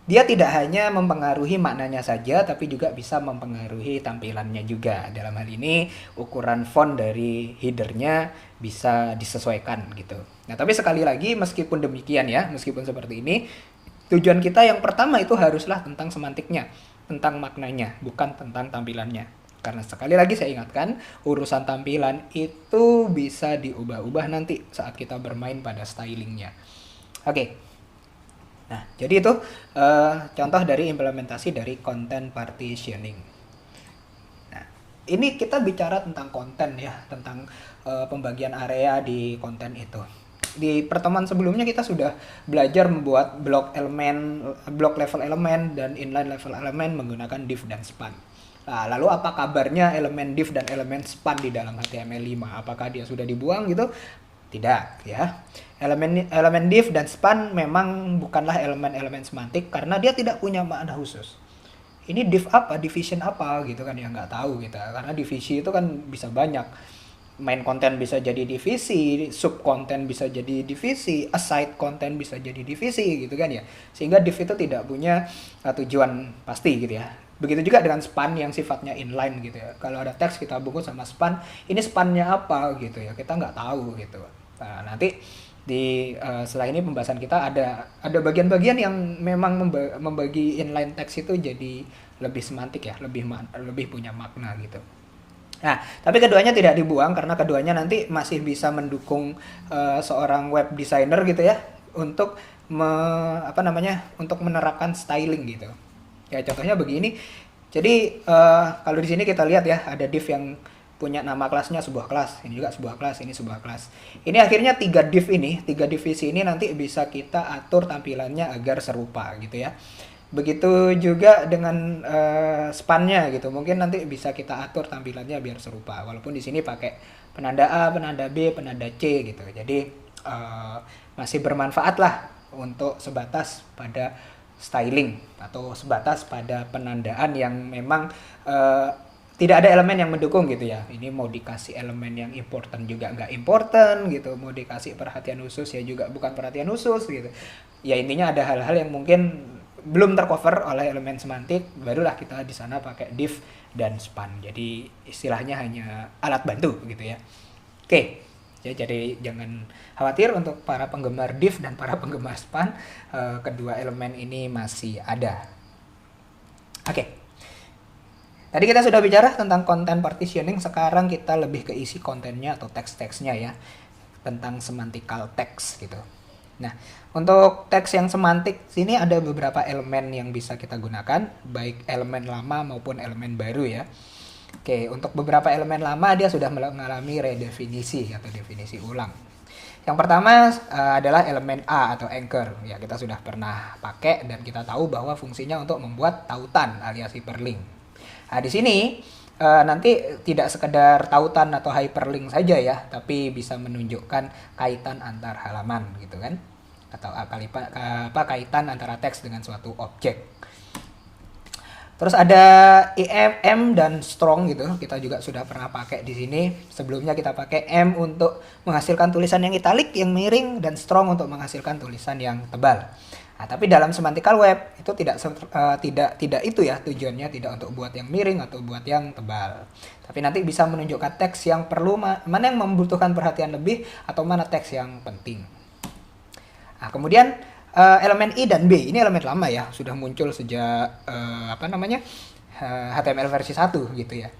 dia tidak hanya mempengaruhi maknanya saja, tapi juga bisa mempengaruhi tampilannya juga. Dalam hal ini, ukuran font dari headernya bisa disesuaikan gitu. Nah, tapi sekali lagi, meskipun demikian ya, meskipun seperti ini, tujuan kita yang pertama itu haruslah tentang semantiknya, tentang maknanya, bukan tentang tampilannya. Karena sekali lagi saya ingatkan, urusan tampilan itu bisa diubah-ubah nanti saat kita bermain pada stylingnya. Oke. Nah, jadi itu contoh dari implementasi dari content partitioning. Nah, ini kita bicara tentang konten ya, tentang pembagian area di konten itu. Di pertemuan sebelumnya kita sudah belajar membuat blok level elemen dan inline level elemen menggunakan div dan span. Nah, lalu apa kabarnya elemen div dan elemen span di dalam HTML5? Apakah dia sudah dibuang gitu? Tidak ya. Elemen div dan span memang bukanlah elemen-elemen semantik karena dia tidak punya makna khusus. Ini div apa, division apa gitu kan ya, nggak tahu kita. Karena divisi itu kan bisa banyak. Main konten bisa jadi divisi, sub konten bisa jadi divisi, aside konten bisa jadi divisi gitu kan ya. Sehingga div itu tidak punya tujuan pasti gitu ya. Begitu juga dengan span yang sifatnya inline gitu ya. Kalau ada teks kita bungkus sama span, ini spannya apa gitu ya, kita nggak tahu gitu. Nah, nanti di setelah ini pembahasan kita ada bagian-bagian yang memang membagi inline teks itu jadi lebih semantik ya, lebih punya makna gitu. Nah, tapi keduanya tidak dibuang karena keduanya nanti masih bisa mendukung seorang web designer gitu ya untuk untuk menerapkan styling gitu. Ya contohnya begini. Jadi kalau di sini kita lihat ya, ada div yang punya nama kelasnya sebuah kelas, ini juga sebuah kelas, ini sebuah kelas. Ini akhirnya tiga divisi ini nanti bisa kita atur tampilannya agar serupa gitu ya. Begitu juga dengan spannya gitu, mungkin nanti bisa kita atur tampilannya biar serupa. Walaupun di sini pakai penanda A, penanda B, penanda C gitu. Jadi masih bermanfaat lah untuk sebatas pada styling atau sebatas pada penandaan yang memang tidak ada elemen yang mendukung gitu ya. Ini mau dikasih elemen yang important juga nggak important gitu, mau dikasih perhatian khusus ya juga bukan perhatian khusus gitu. Ya intinya ada hal-hal yang mungkin belum tercover oleh elemen semantik, barulah kita di sana pakai div dan span. Jadi istilahnya hanya alat bantu gitu ya. Oke. Ya, jadi jangan khawatir untuk para penggemar div dan para penggemar span, kedua elemen ini masih ada. Oke. Tadi kita sudah bicara tentang content partitioning, sekarang kita lebih ke isi kontennya atau teks-teksnya ya, tentang semantical text gitu. Nah, untuk teks yang semantik sini ada beberapa elemen yang bisa kita gunakan, baik elemen lama maupun elemen baru ya. Oke, untuk beberapa elemen lama dia sudah mengalami redefinisi atau definisi ulang. Yang pertama adalah elemen A atau anchor. Ya, kita sudah pernah pakai dan kita tahu bahwa fungsinya untuk membuat tautan alias hyperlink. Nah, di sini nanti tidak sekedar tautan atau hyperlink saja ya, tapi bisa menunjukkan kaitan antar halaman gitu kan. Atau kaitan antara teks dengan suatu objek. Terus ada IM dan strong gitu. Kita juga sudah pernah pakai di sini. Sebelumnya kita pakai M untuk menghasilkan tulisan yang italic, yang miring, dan strong untuk menghasilkan tulisan yang tebal. Nah, tapi dalam semantical web itu tidak itu ya tujuannya, tidak untuk buat yang miring atau buat yang tebal. Tapi nanti bisa menunjukkan teks yang perlu mana yang membutuhkan perhatian lebih atau mana teks yang penting. Nah, kemudian elemen I dan B, ini elemen lama ya, sudah muncul sejak HTML versi 1 gitu ya.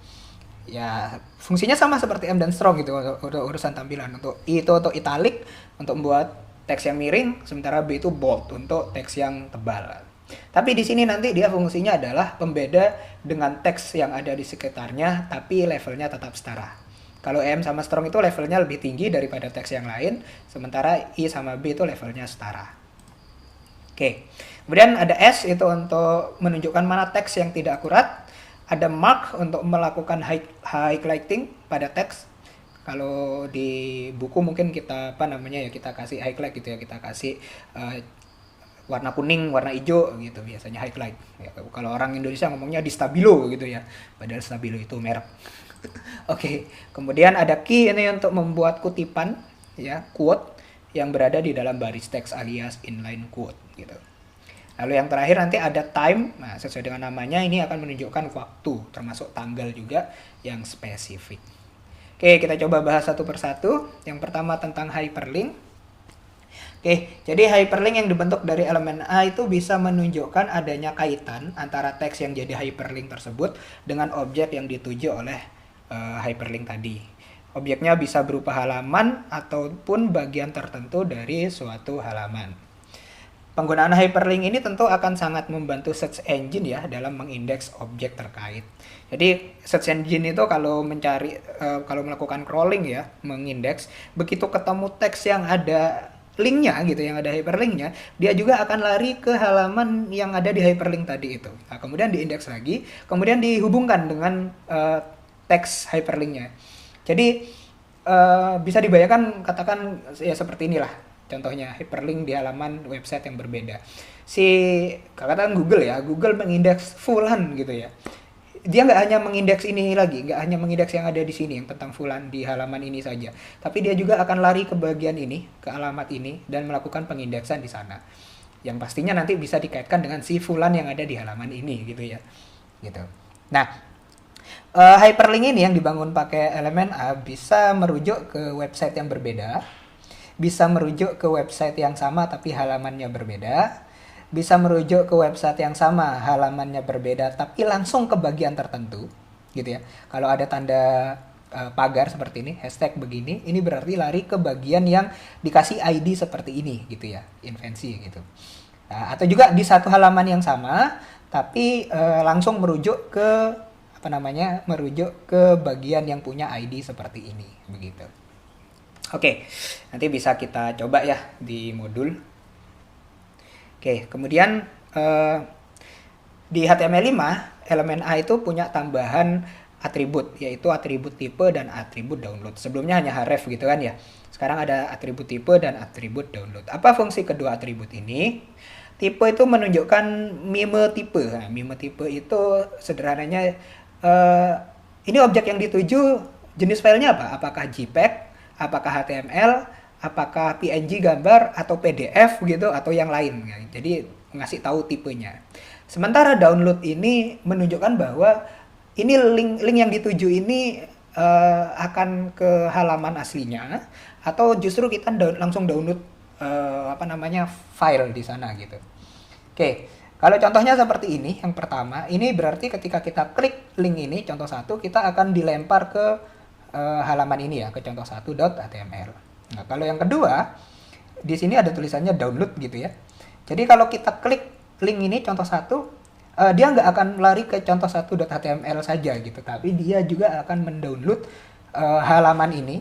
Ya, fungsinya sama seperti M dan strong gitu untuk urusan tampilan. Untuk I itu untuk italic, untuk membuat teks yang miring, sementara B itu bold untuk teks yang tebal. Tapi di sini nanti dia fungsinya adalah pembeda dengan teks yang ada di sekitarnya, tapi levelnya tetap setara. Kalau M sama strong itu levelnya lebih tinggi daripada teks yang lain, sementara I sama B itu levelnya setara. Oke, kemudian ada S itu untuk menunjukkan mana teks yang tidak akurat. Ada mark untuk melakukan highlighting pada teks. Kalau di buku mungkin kita kita kasih highlight gitu ya, kita kasih warna kuning, warna hijau gitu biasanya highlight. Ya, kalau orang Indonesia ngomongnya di stabilo gitu ya, padahal stabilo itu merek. Oke, kemudian ada key ini untuk membuat kutipan ya, quote yang berada di dalam baris teks alias inline quote gitu. Lalu yang terakhir nanti ada time. Nah, sesuai dengan namanya ini akan menunjukkan waktu, termasuk tanggal juga yang spesifik. Oke, kita coba bahas satu persatu. Yang pertama tentang hyperlink. Oke, jadi hyperlink yang dibentuk dari elemen A itu bisa menunjukkan adanya kaitan antara teks yang jadi hyperlink tersebut dengan objek yang dituju oleh hyperlink tadi. Objeknya bisa berupa halaman ataupun bagian tertentu dari suatu halaman. Penggunaan hyperlink ini tentu akan sangat membantu search engine ya dalam mengindeks objek terkait. Jadi search engine itu kalau kalau melakukan crawling ya, mengindeks, begitu ketemu teks yang ada linknya gitu, yang ada hyperlinknya, dia juga akan lari ke halaman yang ada di hyperlink tadi itu. Nah, kemudian diindeks lagi, kemudian dihubungkan dengan teks hyperlinknya. Jadi bisa dibayangkan, katakan ya seperti inilah contohnya hyperlink di halaman website yang berbeda. Katakan Google ya, Google mengindeks fulan gitu ya. Dia nggak hanya mengindeks ini lagi, nggak hanya mengindeks yang ada di sini, yang tentang fulan di halaman ini saja. Tapi dia juga akan lari ke bagian ini, ke alamat ini, dan melakukan pengindeksan di sana. Yang pastinya nanti bisa dikaitkan dengan si fulan yang ada di halaman ini gitu ya. Gitu. Nah, hyperlink ini yang dibangun pakai elemen A bisa merujuk ke website yang berbeda, bisa merujuk ke website yang sama tapi halamannya berbeda, bisa merujuk ke website yang sama, halamannya berbeda, tapi langsung ke bagian tertentu, gitu ya. Kalau ada tanda pagar seperti ini, hashtag begini, ini berarti lari ke bagian yang dikasih ID seperti ini, gitu ya, invensi gitu. Nah, atau juga di satu halaman yang sama, tapi langsung merujuk ke merujuk ke bagian yang punya ID seperti ini, begitu. Oke, nanti bisa kita coba ya di modul. Oke, kemudian di HTML5 elemen A itu punya tambahan atribut, yaitu atribut tipe dan atribut download. Sebelumnya hanya href gitu kan ya. Sekarang ada atribut tipe dan atribut download. Apa fungsi kedua atribut ini? Tipe itu menunjukkan meme tipe. Nah, meme tipe itu sederhananya ini objek yang dituju, jenis filenya apa? Apakah JPEG, apakah HTML, apakah PNG gambar atau PDF gitu atau yang lain. Jadi ngasih tahu tipenya. Sementara download ini menunjukkan bahwa ini link yang dituju ini akan ke halaman aslinya atau justru kita langsung download file di sana gitu. Oke, kalau contohnya seperti ini, yang pertama, ini berarti ketika kita klik link ini contoh 1, kita akan dilempar ke halaman ini ya, ke contoh 1.html. Nah, kalau yang kedua, di sini ada tulisannya download gitu ya. Jadi kalau kita klik link ini contoh 1, dia nggak akan lari ke contoh 1.html saja gitu, tapi dia juga akan mendownload halaman ini.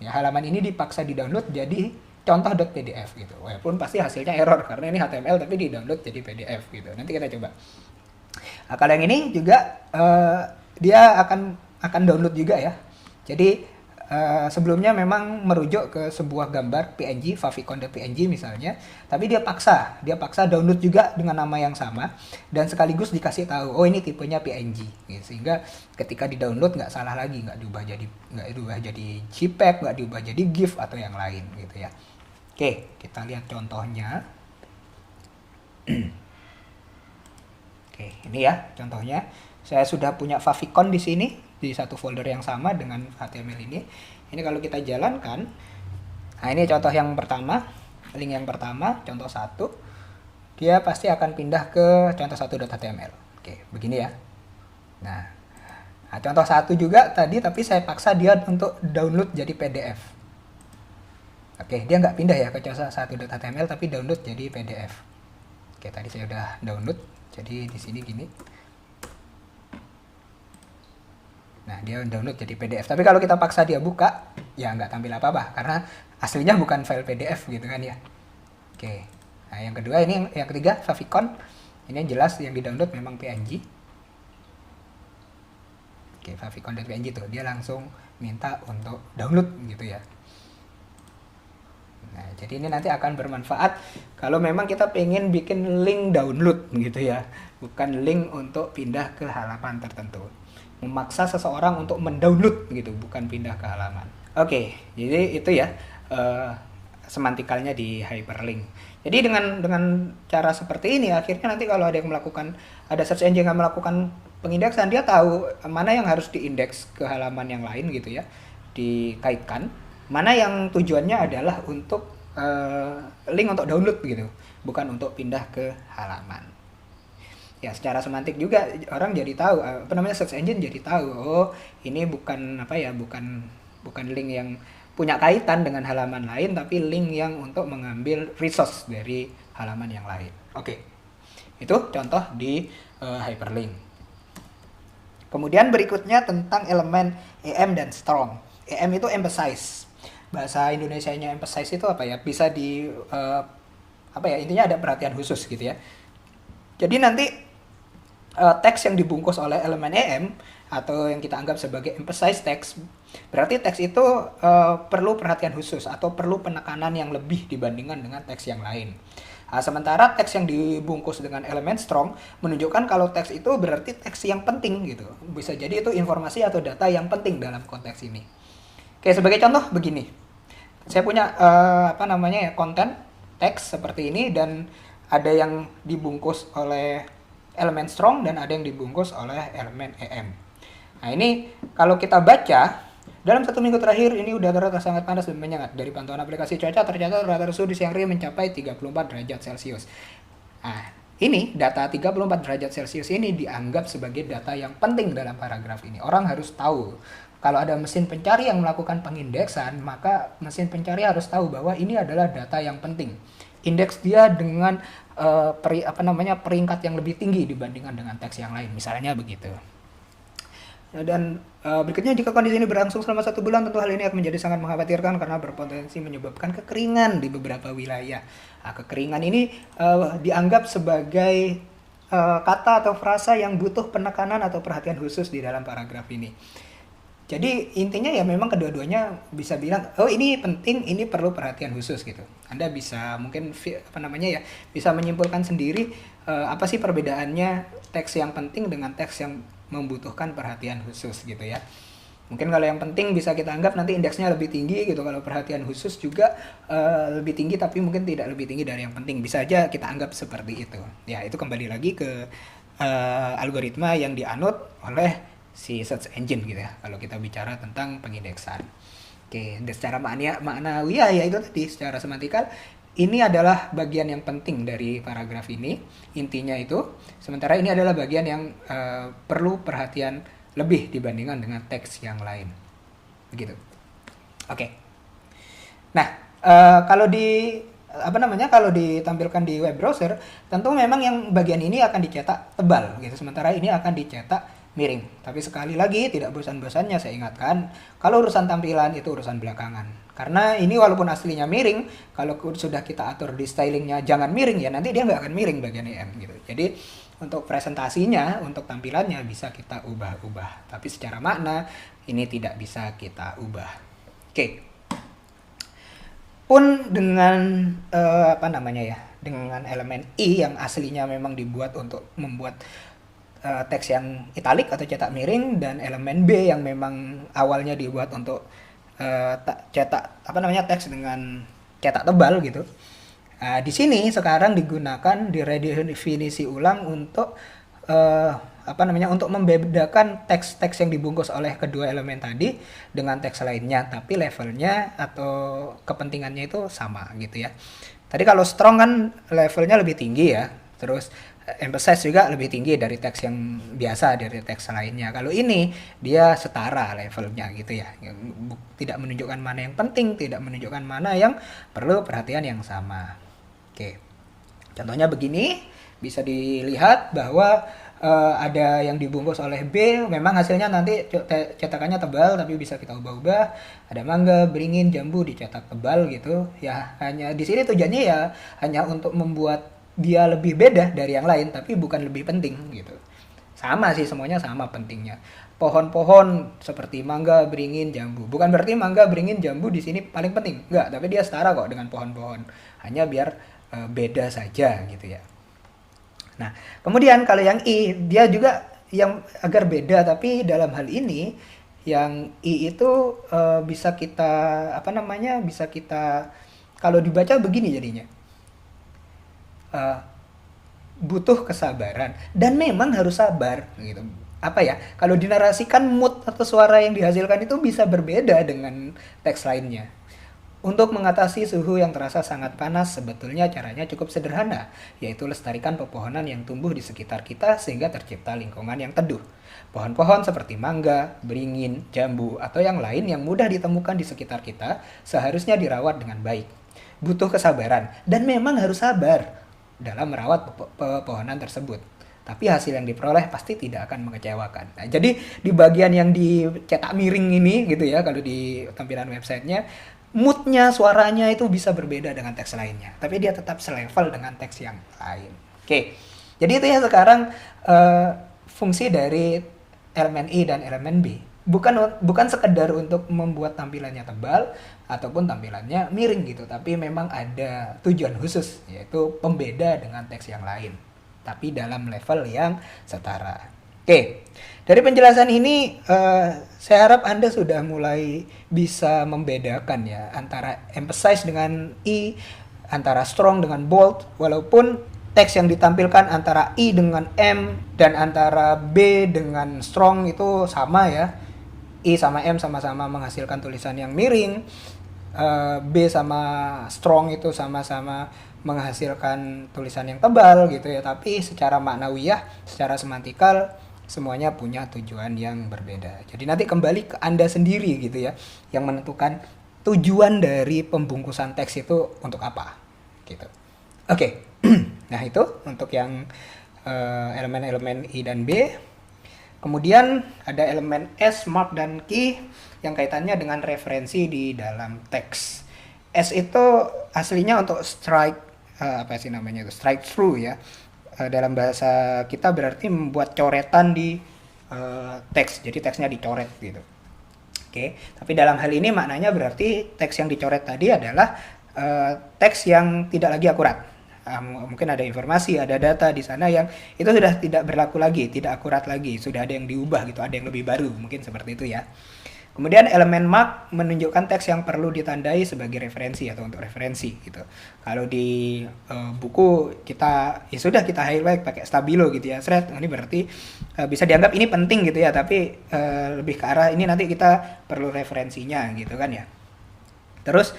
Ya, halaman ini dipaksa di-download jadi contoh.pdf gitu. Walaupun pasti hasilnya error karena ini HTML tapi di-download jadi PDF gitu. Nanti kita coba. Nah, kalau yang ini juga dia akan download juga ya. Jadi sebelumnya memang merujuk ke sebuah gambar PNG, favicon.png misalnya, tapi dia paksa download juga dengan nama yang sama dan sekaligus dikasih tahu, oh ini tipenya PNG, gitu. Sehingga ketika di-download nggak salah lagi, nggak diubah jadi JPEG, nggak diubah jadi GIF atau yang lain, gitu ya. Oke, kita lihat contohnya. Oke, ini ya contohnya. Saya sudah punya favicon di sini, di satu folder yang sama dengan HTML ini. Ini kalau kita jalankan, nah ini contoh yang pertama, link yang pertama, contoh 1, dia pasti akan pindah ke contoh 1.html. Oke, begini ya. Nah, contoh 1 juga tadi, tapi saya paksa dia untuk download jadi PDF. Oke, dia nggak pindah ya ke contoh 1.html, tapi download jadi PDF. Oke. Oke, tadi saya udah download. Jadi di sini gini. Nah, dia download jadi PDF. Tapi kalau kita paksa dia buka, ya nggak tampil apa-apa karena aslinya bukan file PDF gitu kan ya. Oke. Nah, yang kedua ini yang ketiga favicon. Ini yang jelas yang di-download memang PNG. Oke, favicon.png tuh dia langsung minta untuk download gitu ya. Nah, jadi ini nanti akan bermanfaat kalau memang kita pengen bikin link download gitu ya. Bukan link untuk pindah ke halaman tertentu. Memaksa seseorang untuk mendownload gitu, bukan pindah ke halaman. Oke, jadi itu ya semantikalnya di hyperlink. Jadi dengan cara seperti ini akhirnya nanti kalau ada yang melakukan, ada search engine yang melakukan pengindeksan, dia tahu mana yang harus diindeks ke halaman yang lain gitu ya, dikaitkan, mana yang tujuannya adalah untuk link untuk download gitu, bukan untuk pindah ke halaman. Ya, secara semantik juga orang jadi tahu, search engine jadi tahu, oh ini bukan bukan link yang punya kaitan dengan halaman lain, tapi link yang untuk mengambil resource dari halaman yang lain. Oke, itu contoh di hyperlink. Kemudian berikutnya tentang elemen EM dan strong. EM itu emphasize. Bahasa Indonesianya emphasize itu apa ya? Bisa di intinya ada perhatian khusus gitu ya. Jadi nanti teks yang dibungkus oleh elemen EM atau yang kita anggap sebagai emphasize text, berarti teks itu perlu perhatian khusus atau perlu penekanan yang lebih dibandingkan dengan teks yang lain. Sementara teks yang dibungkus dengan elemen strong menunjukkan kalau teks itu berarti teks yang penting gitu. Bisa jadi itu informasi atau data yang penting dalam konteks ini. Oke, sebagai contoh begini. Saya punya konten teks seperti ini dan ada yang dibungkus oleh elemen strong dan ada yang dibungkus oleh elemen EM. Nah, ini kalau kita baca dalam 1 minggu terakhir ini udara sangat panas dan menyengat. Dari pantauan aplikasi cuaca tercatat rata-rata suhu di siang hari mencapai 34 derajat Celcius. Nah, ini data 34 derajat Celcius ini dianggap sebagai data yang penting dalam paragraf ini. Orang harus tahu. Kalau ada mesin pencari yang melakukan pengindeksan, maka mesin pencari harus tahu bahwa ini adalah data yang penting. Indeks dia dengan peringkat yang lebih tinggi dibandingkan dengan teks yang lain, misalnya begitu. Dan berikutnya, jika kondisi ini berlangsung selama 1 bulan, tentu hal ini akan menjadi sangat mengkhawatirkan karena berpotensi menyebabkan kekeringan di beberapa wilayah. Nah, kekeringan ini dianggap sebagai kata atau frasa yang butuh penekanan atau perhatian khusus di dalam paragraf ini. Jadi intinya ya memang kedua-duanya bisa bilang, oh ini penting, ini perlu perhatian khusus gitu. Anda bisa mungkin bisa menyimpulkan sendiri apa sih perbedaannya teks yang penting dengan teks yang membutuhkan perhatian khusus gitu ya. Mungkin kalau yang penting bisa kita anggap nanti indeksnya lebih tinggi gitu. Kalau perhatian khusus juga lebih tinggi tapi mungkin tidak lebih tinggi dari yang penting. Bisa aja kita anggap seperti itu. Ya, itu kembali lagi ke algoritma yang dianut oleh si search engine gitu ya, kalau kita bicara tentang pengindeksan. Oke, dan secara maknawi ya itu tadi, secara semantikal ini adalah bagian yang penting dari paragraf ini, intinya itu. Sementara ini adalah bagian yang perlu perhatian lebih dibandingkan dengan teks yang lain. Begitu. Oke. Nah, kalau ditampilkan di web browser, tentu memang yang bagian ini akan dicetak tebal gitu, sementara ini akan dicetak miring. Tapi sekali lagi tidak bosan-bosannya saya ingatkan, kalau urusan tampilan itu urusan belakangan. Karena ini walaupun aslinya miring, kalau sudah kita atur di stylingnya jangan miring, ya nanti dia nggak akan miring bagian EM gitu. Jadi untuk presentasinya, untuk tampilannya bisa kita ubah-ubah. Tapi secara makna ini tidak bisa kita ubah. Oke. Pun dengan dengan elemen I yang aslinya memang dibuat untuk membuat teks yang italik atau cetak miring, dan elemen B yang memang awalnya dibuat untuk teks dengan cetak tebal gitu. Di sini sekarang digunakan diredefinisi ulang untuk untuk membedakan teks-teks yang dibungkus oleh kedua elemen tadi dengan teks lainnya, tapi levelnya atau kepentingannya itu sama gitu ya. Tadi kalau strong kan levelnya lebih tinggi ya, terus emphasize juga lebih tinggi dari teks yang biasa, dari teks lainnya. Kalau ini dia setara levelnya gitu ya, tidak menunjukkan mana yang penting, tidak menunjukkan mana yang perlu perhatian yang sama. Oke, contohnya begini. Bisa dilihat bahwa ada yang dibungkus oleh B, memang hasilnya nanti cetakannya tebal tapi bisa kita ubah-ubah. Ada mangga, beringin, jambu dicetak tebal gitu. Ya hanya di sini tujuannya ya hanya untuk membuat dia lebih beda dari yang lain, tapi bukan lebih penting gitu. Sama sih, semuanya sama pentingnya. Pohon-pohon seperti mangga, beringin, jambu. Bukan berarti mangga, beringin, jambu di sini paling penting. Enggak, tapi dia setara kok dengan pohon-pohon. Hanya biar beda saja gitu ya. Nah, kemudian kalau yang I, dia juga yang agar beda, tapi dalam hal ini yang I itu bisa kita apa namanya? Bisa kita kalau dibaca begini jadinya. Eh, butuh kesabaran dan memang harus sabar gitu. Apa ya? Kalau dinarasikan mood atau suara yang dihasilkan itu bisa berbeda dengan teks lainnya. Untuk mengatasi suhu yang terasa sangat panas, sebetulnya caranya cukup sederhana, yaitu lestarikan pepohonan yang tumbuh di sekitar kita sehingga tercipta lingkungan yang teduh. Pohon-pohon seperti mangga, beringin, jambu, atau yang lain yang mudah ditemukan di sekitar kita seharusnya dirawat dengan baik. Butuh kesabaran, dan memang harus sabar dalam merawat pepohonan tersebut. Tapi hasil yang diperoleh pasti tidak akan mengecewakan. Nah, jadi di bagian yang dicetak miring ini gitu ya, kalau di tampilan websitenya, moodnya, suaranya itu bisa berbeda dengan teks lainnya. Tapi dia tetap selevel dengan teks yang lain. Oke, jadi itu ya sekarang fungsi dari elemen I dan elemen B. Bukan sekedar untuk membuat tampilannya tebal ataupun tampilannya miring gitu, tapi memang ada tujuan khusus, yaitu pembeda dengan teks yang lain, tapi dalam level yang setara. Oke, dari penjelasan ini saya harap Anda sudah mulai bisa membedakan ya antara emphasize dengan I, antara strong dengan bold, walaupun teks yang ditampilkan antara I dengan M dan antara B dengan strong itu sama ya. I sama M sama-sama menghasilkan tulisan yang miring, B sama strong itu sama-sama menghasilkan tulisan yang tebal gitu ya, tapi secara maknawiyah, secara semantikal semuanya punya tujuan yang berbeda. Jadi nanti kembali ke Anda sendiri gitu ya, yang menentukan tujuan dari pembungkusan teks itu untuk apa gitu. Oke. Nah, itu untuk yang elemen-elemen I dan B. Kemudian ada elemen S, mark, dan key yang kaitannya dengan referensi di dalam teks. S itu aslinya untuk strike, apa sih namanya itu? Strike through ya. Dalam bahasa kita berarti membuat coretan di teks. Jadi teksnya dicoret gitu. Oke, tapi dalam hal ini maknanya berarti teks yang dicoret tadi adalah teks yang tidak lagi akurat. Mungkin ada informasi, ada data di sana yang itu sudah tidak berlaku lagi, tidak akurat lagi, sudah ada yang diubah gitu, ada yang lebih baru, mungkin seperti itu ya. Kemudian elemen mark menunjukkan teks yang perlu ditandai sebagai referensi atau untuk referensi gitu. Kalau di buku kita ya sudah kita highlight pakai stabilo gitu ya, thread, ini berarti bisa dianggap ini penting gitu ya, tapi lebih ke arah ini nanti kita perlu referensinya gitu kan ya. Terus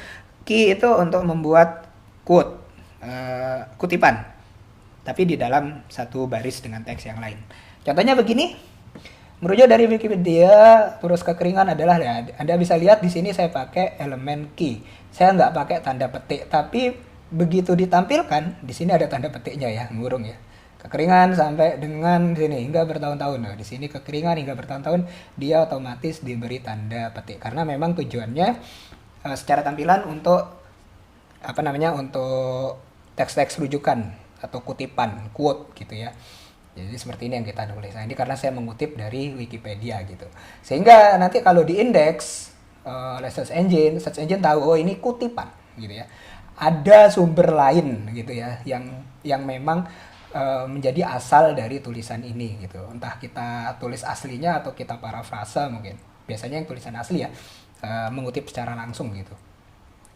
key itu untuk membuat quote, kutipan, tapi di dalam satu baris dengan teks yang lain. Contohnya begini, merujuk dari Wikipedia, terus kekeringan adalah ya, Anda bisa lihat di sini saya pakai elemen key. Saya nggak pakai tanda petik, tapi begitu ditampilkan di sini ada tanda petiknya ya, ngurung ya. Kekeringan sampai dengan sini hingga bertahun-tahun. Nah, di sini kekeringan hingga bertahun-tahun dia otomatis diberi tanda petik karena memang tujuannya secara tampilan untuk apa namanya, untuk teks-teks rujukan atau kutipan, quote gitu ya. Jadi seperti ini yang kita tulis. Nah, ini karena saya mengutip dari Wikipedia gitu. Sehingga nanti kalau di indeks oleh search engine tahu oh ini kutipan gitu ya. Ada sumber lain gitu ya yang memang menjadi asal dari tulisan ini gitu. Entah kita tulis aslinya atau kita parafrase mungkin. Biasanya yang tulisan asli ya mengutip secara langsung gitu.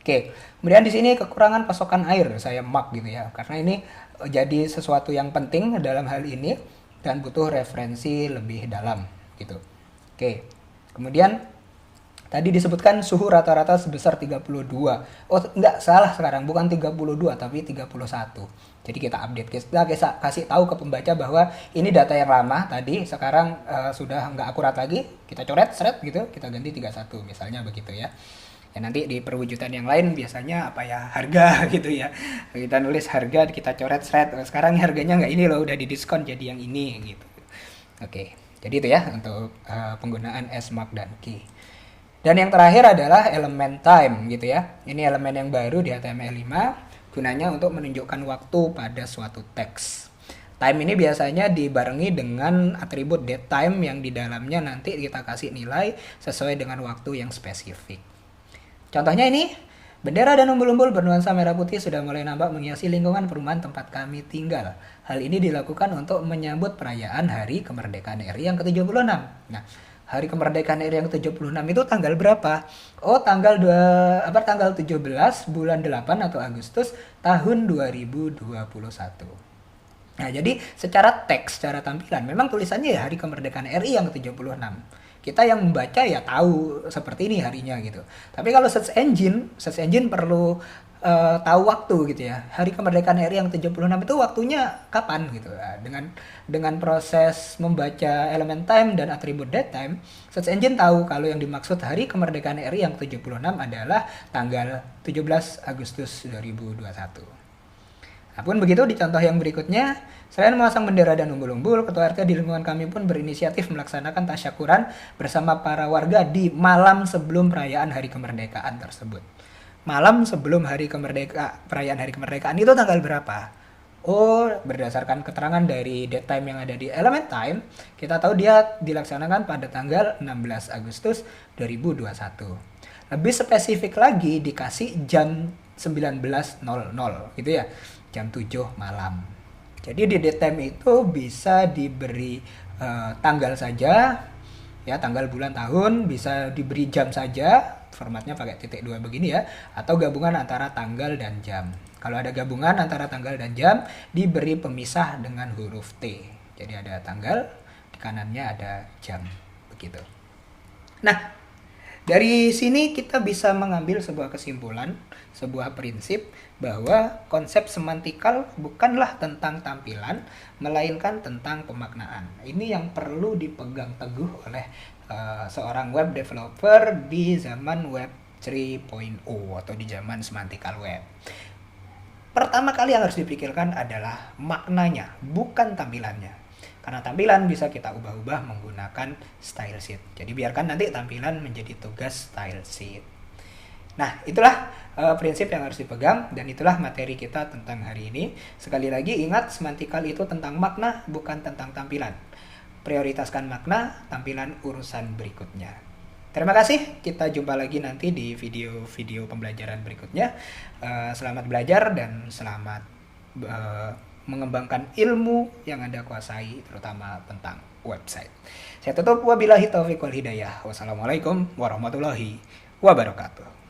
Oke, kemudian di sini kekurangan pasokan air saya mark gitu ya, karena ini jadi sesuatu yang penting dalam hal ini dan butuh referensi lebih dalam gitu. Oke, kemudian tadi disebutkan suhu rata-rata sebesar 32. Oh enggak, salah sekarang, bukan 32 tapi 31. Jadi kita update, kita kasih tahu ke pembaca bahwa ini data yang lama tadi, sekarang sudah enggak akurat lagi, kita coret seret gitu, kita ganti 31 misalnya begitu ya. Ya nanti di perwujudan yang lain biasanya apa ya, harga gitu ya. Kita nulis harga, kita coret thread. Sekarang harganya nggak ini loh, udah didiskon jadi yang ini gitu. Oke, jadi itu ya untuk penggunaan s, mark, dan key. Dan yang terakhir adalah elemen time gitu ya. Ini elemen yang baru di HTML5, gunanya untuk menunjukkan waktu pada suatu teks. Time ini biasanya dibarengi dengan atribut datetime yang di dalamnya nanti kita kasih nilai sesuai dengan waktu yang spesifik. Contohnya ini, bendera dan umbul-umbul bernuansa merah putih sudah mulai nampak menghiasi lingkungan perumahan tempat kami tinggal. Hal ini dilakukan untuk menyambut perayaan Hari Kemerdekaan RI yang ke-76. Nah, Hari Kemerdekaan RI yang ke-76 itu tanggal berapa? Oh, tanggal 17 bulan 8 atau Agustus tahun 2021. Nah, jadi secara teks, secara tampilan, memang tulisannya ya Hari Kemerdekaan RI yang ke-76. Kita yang membaca ya tahu seperti ini harinya gitu. Tapi kalau search engine perlu tahu waktu gitu ya. Hari Kemerdekaan RI yang ke-76 itu waktunya kapan gitu. Nah, dengan proses membaca elemen time dan atribut datetime, search engine tahu kalau yang dimaksud Hari Kemerdekaan RI yang ke-76 adalah tanggal 17 Agustus 2021. Apapun begitu, di contoh yang berikutnya, selain memasang bendera dan umbul-umbul, ketua RT di lingkungan kami pun berinisiatif melaksanakan tasyakuran bersama para warga di malam sebelum perayaan Hari Kemerdekaan tersebut. Malam sebelum perayaan Hari Kemerdekaan itu tanggal berapa? Oh, berdasarkan keterangan dari datetime yang ada di element time, kita tahu dia dilaksanakan pada tanggal 16 Agustus 2021. Lebih spesifik lagi dikasih jam 19.00 gitu ya, jam 7 malam. Jadi di datetime itu bisa diberi tanggal saja, ya tanggal bulan tahun, bisa diberi jam saja, formatnya pakai titik 2 begini ya, atau gabungan antara tanggal dan jam. Kalau ada gabungan antara tanggal dan jam, diberi pemisah dengan huruf T. Jadi ada tanggal, di kanannya ada jam, begitu. Nah, dari sini kita bisa mengambil sebuah kesimpulan, sebuah prinsip bahwa konsep semantikal bukanlah tentang tampilan, melainkan tentang pemaknaan. Ini yang perlu dipegang teguh oleh seorang web developer di zaman web 3.0 atau di zaman semantikal web. Pertama kali yang harus dipikirkan adalah maknanya, bukan tampilannya. Karena tampilan bisa kita ubah-ubah menggunakan style sheet. Jadi biarkan nanti tampilan menjadi tugas style sheet. Nah, itulah prinsip yang harus dipegang dan itulah materi kita tentang hari ini. Sekali lagi ingat, semantikal itu tentang makna, bukan tentang tampilan. Prioritaskan makna, tampilan urusan berikutnya. Terima kasih, kita jumpa lagi nanti di video-video pembelajaran berikutnya. Selamat belajar dan selamat mengembangkan ilmu yang Anda kuasai, terutama tentang website. Saya tutup, wabillahi taufiq wal hidayah. Wassalamualaikum warahmatullahi wabarakatuh.